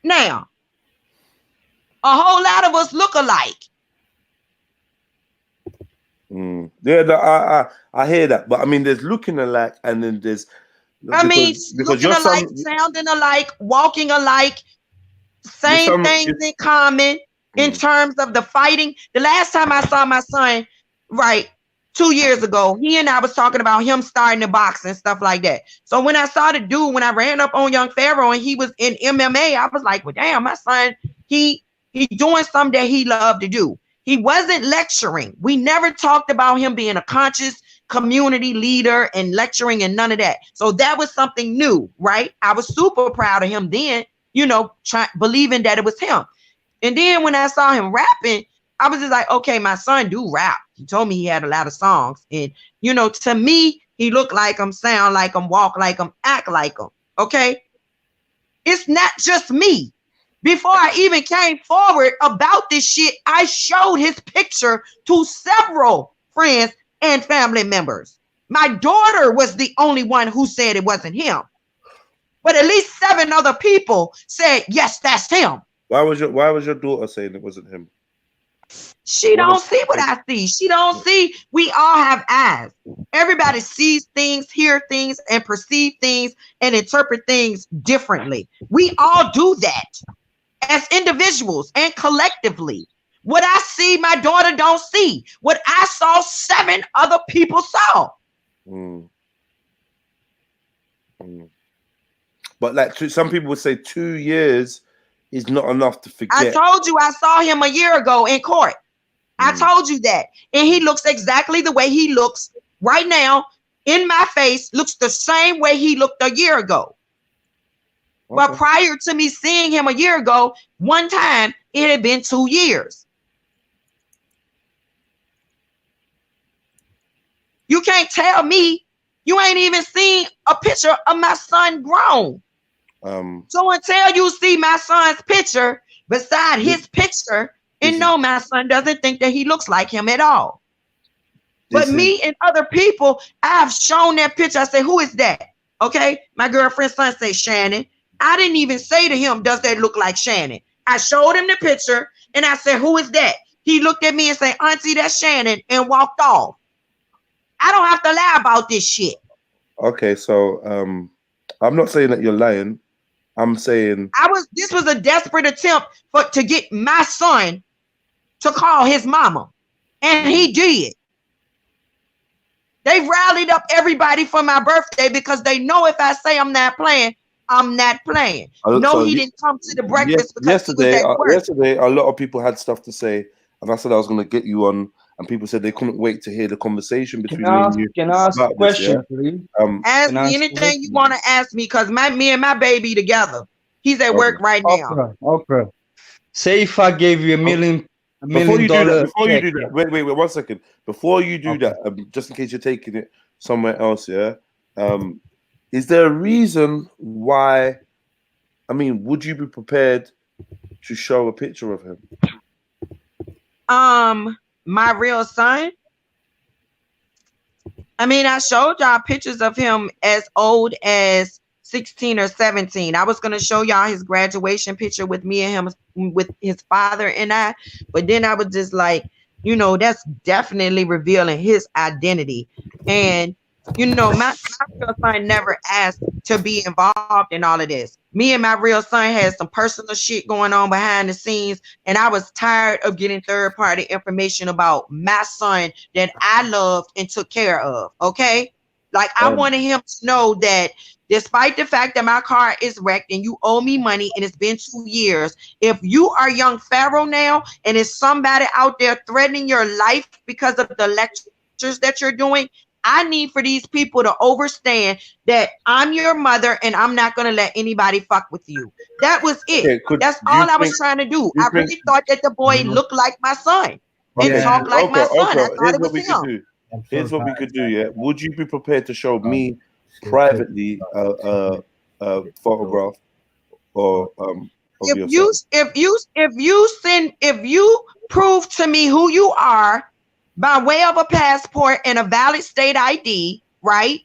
Now, a whole lot of us look alike. Yeah, I hear that, but I mean, there's looking alike, and then there's. Because looking alike, sounding alike, walking alike, same things in common in terms of the fighting. The last time I saw my son, right, 2 years ago, he and I was talking about him starting to box and stuff like that. So when I saw the dude, when I ran up on young Pharaoh and he was in MMA, I was like, well, damn, my son, he doing something that he loved to do. He wasn't lecturing. We never talked about him being a conscious community leader and lecturing and none of that. So that was something new, right? I was super proud of him then, you know, believing that it was him. And then when I saw him rapping, I was just like, okay, my son do rap. He told me he had a lot of songs. And, you know, to me, he looked like him, sound like him, walk like him, act like him. Okay. It's not just me. Before I even came forward about this shit, I showed his picture to several friends and family members. My daughter was the only one who said it wasn't him. But at least 7 other people said, yes, that's him. Why was your daughter saying it wasn't him? She don't see what I see. She don't see. We all have eyes. Everybody sees things, hear things, and perceive things and interpret things differently. We all do that as individuals and collectively. What I see, my daughter don't see. What I saw, 7 other people saw. But like some people would say 2 years is not enough to forget. I told you I saw him a year ago in court. I told you that. And he looks exactly the way he looks right now in my face, looks the same way he looked a year ago. Okay. But prior to me seeing him a year ago, one time, it had been 2 years. You can't tell me you ain't even seen a picture of my son grown. So until you see my son's picture beside his picture, and no, my son doesn't think that he looks like him at all. But me and other people, I've shown that picture. I say, who is that? Okay, my girlfriend's son say Shannon. I didn't even say to him, does that look like Shannon? I showed him the picture and I said, who is that? He looked at me and said, Auntie, that's Shannon, and walked off. I don't have to lie about this shit. Okay, so I'm not saying that you're lying. I'm saying this was a desperate attempt to get my son to call his mama. And he did. They rallied up everybody for my birthday because they know if I say I'm not playing, I'm not playing. No, he didn't come to the breakfast because yesterday a lot of people had stuff to say, and I said I was going to get you on, and people said they couldn't wait to hear the conversation between me and you. Can I ask a question, please? Ask me anything you want to ask me, because me and my baby together. He's at work right now. Okay. Say if I gave you $1 million. Before you do that, wait, 1 second. Before you do that, just in case you're taking it somewhere else, yeah. Is there a reason why? I mean, would you be prepared to show a picture of him? My real son. I mean, I showed y'all pictures of him as old as 16 or 17. I was going to show y'all his graduation picture with me and him, with his father and I, but then I was just like, you know, that's definitely revealing his identity. And, you know, my real son never asked to be involved in all of this. Me and my real son had some personal shit going on behind the scenes, and I was tired of getting third-party information about my son that I loved and took care of, okay? Like, I wanted him to know that despite the fact that my car is wrecked and you owe me money and it's been 2 years, if you are young Pharaoh now and it's somebody out there threatening your life because of the lectures that you're doing, I need for these people to understand that I'm your mother and I'm not going to let anybody fuck with you. That was it. Okay, that's all I was trying to do. I really thought that the boy looked like my son and talked like my son. I thought it was him. Here's what we could do, yeah? Would you be prepared to show me privately a photograph or if you prove to me who you are by way of a passport and a valid state ID, right?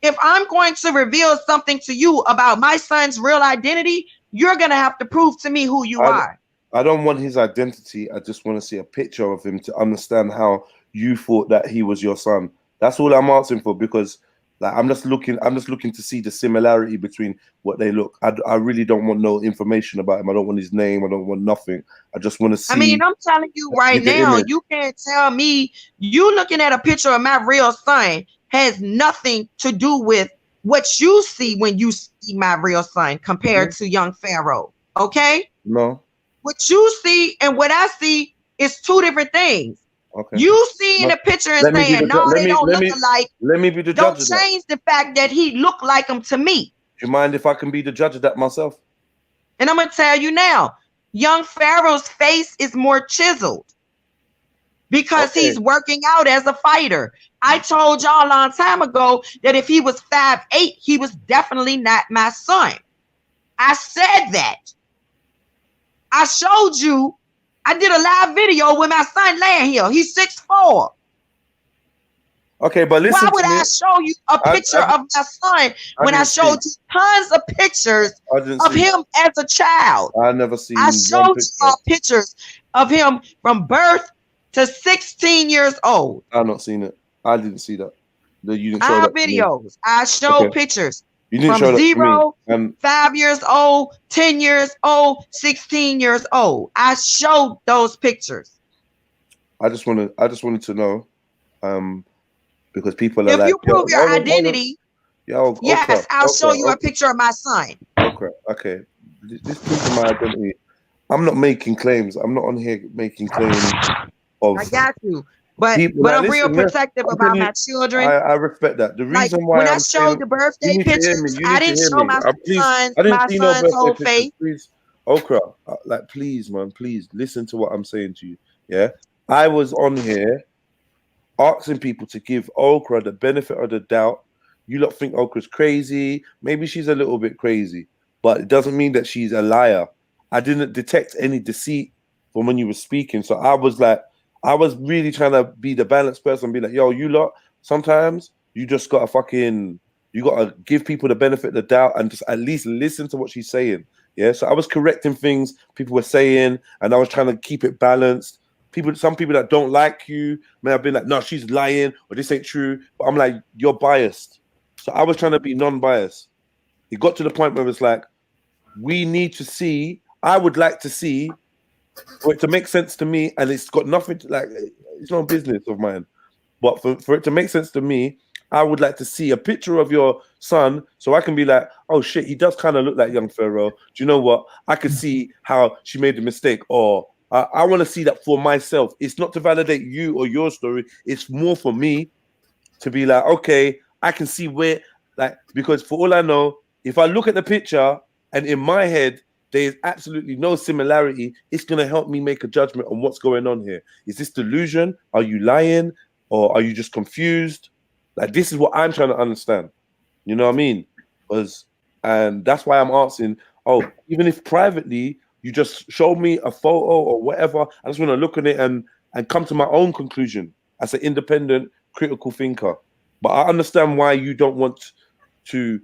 If I'm going to reveal something to you about my son's real identity, you're gonna have to prove to me who you are. I don't want his identity. I just want to see a picture of him to understand how you thought that he was your son. That's all I'm asking for, because like I'm just looking to see the similarity between what they look. I really don't want no information about him. I don't want his name. I don't want nothing. I just want to see. I mean, I'm telling you right now, you can't tell me you looking at a picture of my real son has nothing to do with what you see when you see my real son compared to young Pharaoh. Okay? No. What you see and what I see is two different things. Okay. You seeing the picture and saying, no, they don't look alike. Let me be the judge of that. Don't change the fact that he looked like him to me. Do you mind if I can be the judge of that myself? And I'm going to tell you now, young Pharaoh's face is more chiseled because he's working out as a fighter. I told y'all a long time ago that if he was 5'8", he was definitely not my son. I said that. I showed you. I did a live video with my son laying here. He's 6'4". Okay, but listen. Why would I show you a picture of my son when I showed you tons of pictures of him as a child? I never seen. I showed you pictures of him from birth to 16 years old. I've not seen it. I didn't see that. You didn't show I have that videos. I showed pictures. You didn't from show 0, 5 years old, 10 years old, 16 years old. I showed those pictures. I just wanted to know, because people are if you prove your identity, yes, I'll show you a picture of my son. Okay. This proves my identity. I'm not making claims. I'm not on here making claims of. I got you. But I'm real protective about my children. I respect that. The reason why when I showed the birthday pictures, I didn't show my son's whole face. Please, Okra, like please, man, please listen to what I'm saying to you. Yeah, I was on here asking people to give Okra the benefit of the doubt. You lot think Okra's crazy. Maybe she's a little bit crazy, but it doesn't mean that she's a liar. I didn't detect any deceit from when you were speaking, so I was really trying to be the balanced person, be like, yo, you lot, sometimes you just gotta you gotta give people the benefit of the doubt and just at least listen to what she's saying. Yeah. So I was correcting things people were saying, and I was trying to keep it balanced. Some people that don't like you may have been like, no, she's lying or this ain't true. But I'm like, you're biased. So I was trying to be non-biased. It got to the point where it's like, I would like to see for it to make sense to me, and it's got nothing to, like, it's no business of mine, but for it to make sense to me, I would like to see a picture of your son so I can be like, oh shit, he does kind of look like young Pharaoh. Do you know what? I could see how she made the mistake, or I want to see that for myself. It's not to validate you or your story. It's more for me to be like, okay, I can see where, like, because for all I know, if I look at the picture and in my head, there is absolutely no similarity, it's going to help me make a judgment on what's going on here. Is this delusion? Are you lying? Or are you just confused? Like, this is what I'm trying to understand. You know what I mean? And that's why I'm asking, even if privately you just show me a photo or whatever, I just want to look at it and come to my own conclusion as an independent, critical thinker. But I understand why you don't want to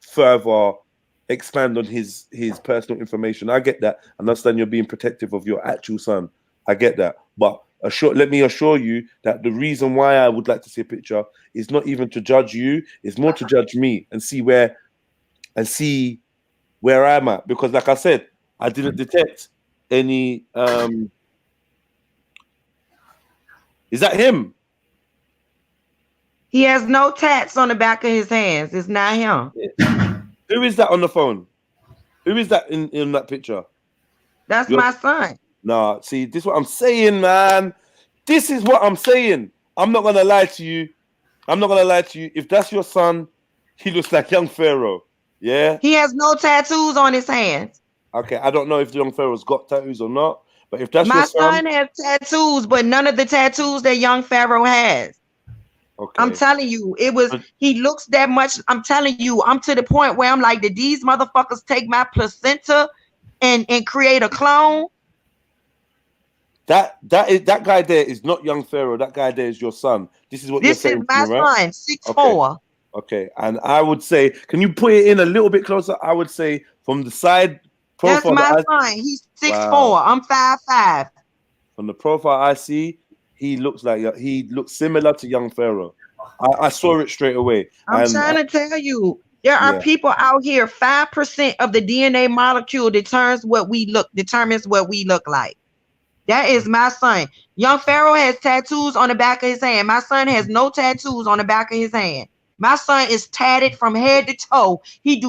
further expand on his personal information. I get that. I understand you're being protective of your actual son. I get that. But let me assure you that the reason why I would like to see a picture is not even to judge you, it's more to judge me and see where I'm at. Because like I said, I didn't detect any is that him? He has no tats on the back of his hands. It's not him. Who is that on the phone? Who is that in that picture? That's my son. Nah, see, this is what I'm saying, man. This is what I'm saying. I'm not gonna lie to you. If that's your son, he looks like young Pharaoh. Yeah. He has no tattoos on his hands. Okay, I don't know if the young Pharaoh's got tattoos or not, but if that's my your son has tattoos, but none of the tattoos that young Pharaoh has. Okay. I'm telling you, he looks that much. I'm telling you, I'm to the point where I'm like, did these motherfuckers take my placenta and create a clone? That guy there is not young Pharaoh. That guy there is your son. This is what you're saying. This is my son, 6'4". Okay, and I would say, can you put it in a little bit closer? I would say from the side profile. That's my son. He's 6'4". I'm 5'5". From the profile I see, he looks similar to young Pharaoh. I saw it straight away. I'm trying to tell you, there are people out here. 5% of the DNA molecule determines what we look like. That is my son. Young Pharaoh has tattoos on the back of his hand. My son has no tattoos on the back of his hand. My son is tatted from head to toe. He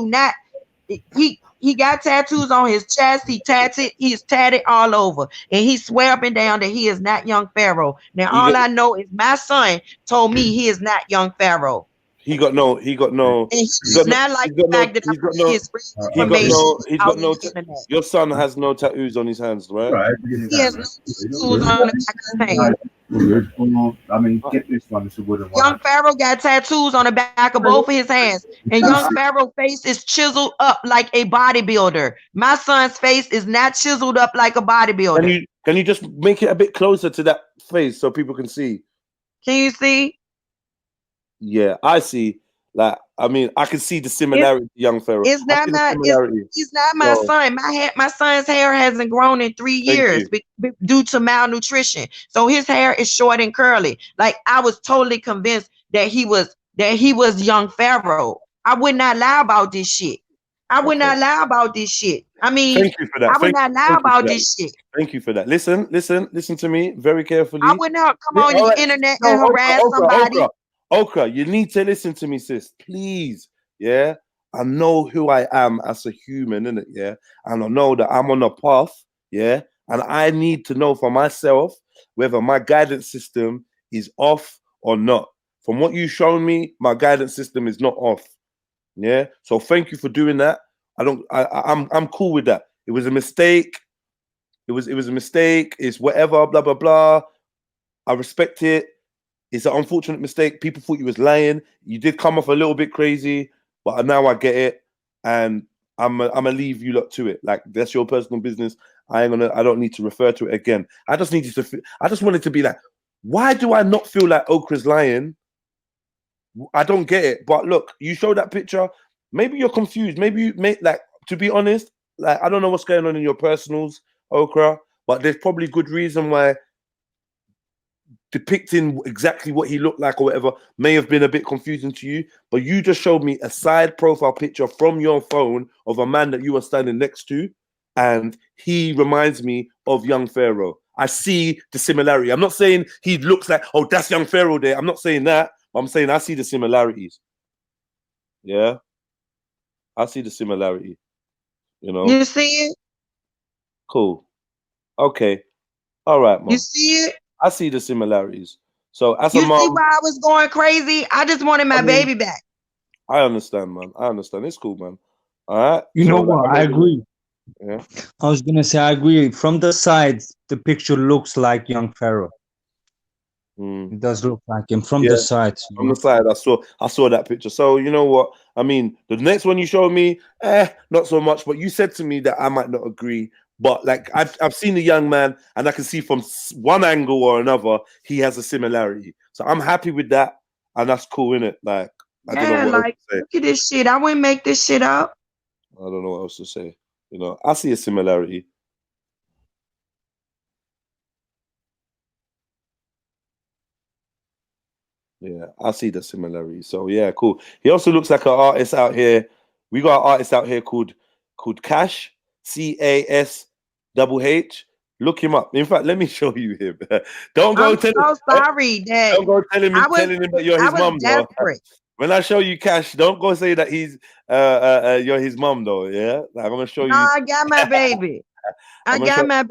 got tattoos on his chest. He's tatted all over. And he swear up and down that he is not young Pharaoh. Now, I know is my son told me he is not young Pharaoh. He got no. And he's not like the fact that your son has no tattoos on his hands, right? He has no tattoos on the back of his hand. I mean, get this one. It's a wooden one. Young Pharaoh got tattoos on the back of both of his hands, and young Pharaoh's face is chiseled up like a bodybuilder. My son's face is not chiseled up like a bodybuilder. Can you just make it a bit closer to that face so people can see? Can you see? Yeah, I see. Like, I mean, I can see the similarity to young Pharaoh. He's not my son. My son's hair hasn't grown in 3 years due to malnutrition. So his hair is short and curly. Like, I was totally convinced that he was young Pharaoh. I would not lie about this shit. I would not lie about this shit. I mean, thank you for that. I would not lie about this shit. Thank you for that. Listen to me very carefully. I would not come on the internet and harass somebody. Okra, you need to listen to me, sis. Please. Yeah. I know who I am as a human, innit? Yeah. And I know that I'm on a path. Yeah. And I need to know for myself whether my guidance system is off or not. From what you've shown me, my guidance system is not off. Yeah. So thank you for doing that. I'm cool with that. It was a mistake. It was a mistake. It's whatever, blah, blah, blah. I respect it. It's an unfortunate mistake. People thought you was lying. You did come off a little bit crazy, but now I get it, and I'm gonna leave you lot to it. Like, that's your personal business. I don't need to refer to it again. I just need you to. I just wanted to be like, why do I not feel like Okra's lying? I don't get it. But look, you show that picture. Maybe you're confused. Maybe you like. To be honest, like, I don't know what's going on in your personals, Okra, but there's probably good reason why depicting exactly what he looked like or whatever may have been a bit confusing to you, but you just showed me a side profile picture from your phone of a man that you were standing next to, and he reminds me of young Pharaoh. I see the similarity. I'm not saying he looks like, oh, that's young Pharaoh there. I'm not saying that, but I'm saying I see the similarities. Yeah, I see the similarity. You know, you see it? Cool. Okay. All right, man. You see it? I see the similarities. So as you a mom, see why I was going crazy? I just wanted my baby back. I understand, man. I understand. It's cool, man. All right. You know what? I agree. Yeah. I was gonna say I agree. From the side, the picture looks like young Pharaoh. It does look like him from the side. From the side, I saw that picture. So you know what? I mean, the next one you showed me, not so much. But you said to me that I might not agree. But like I've seen the young man, and I can see from one angle or another he has a similarity. So I'm happy with that, and that's cool, innit? Like, I don't know what else to say. Look at this shit. I wouldn't make this shit up. I don't know what else to say. You know, I see a similarity. Yeah, I see the similarity. So yeah, cool. He also looks like an artist out here. We got an artist out here called Cash, CASHH. Look him up. In fact, let me show you him. Don't go tell him. Sorry, Dad. Don't go telling him that you're his mum, though. When I show you Cash, don't go say that he's you're his mum, though. Yeah, like, I'm gonna show you. I got my baby. I got my baby.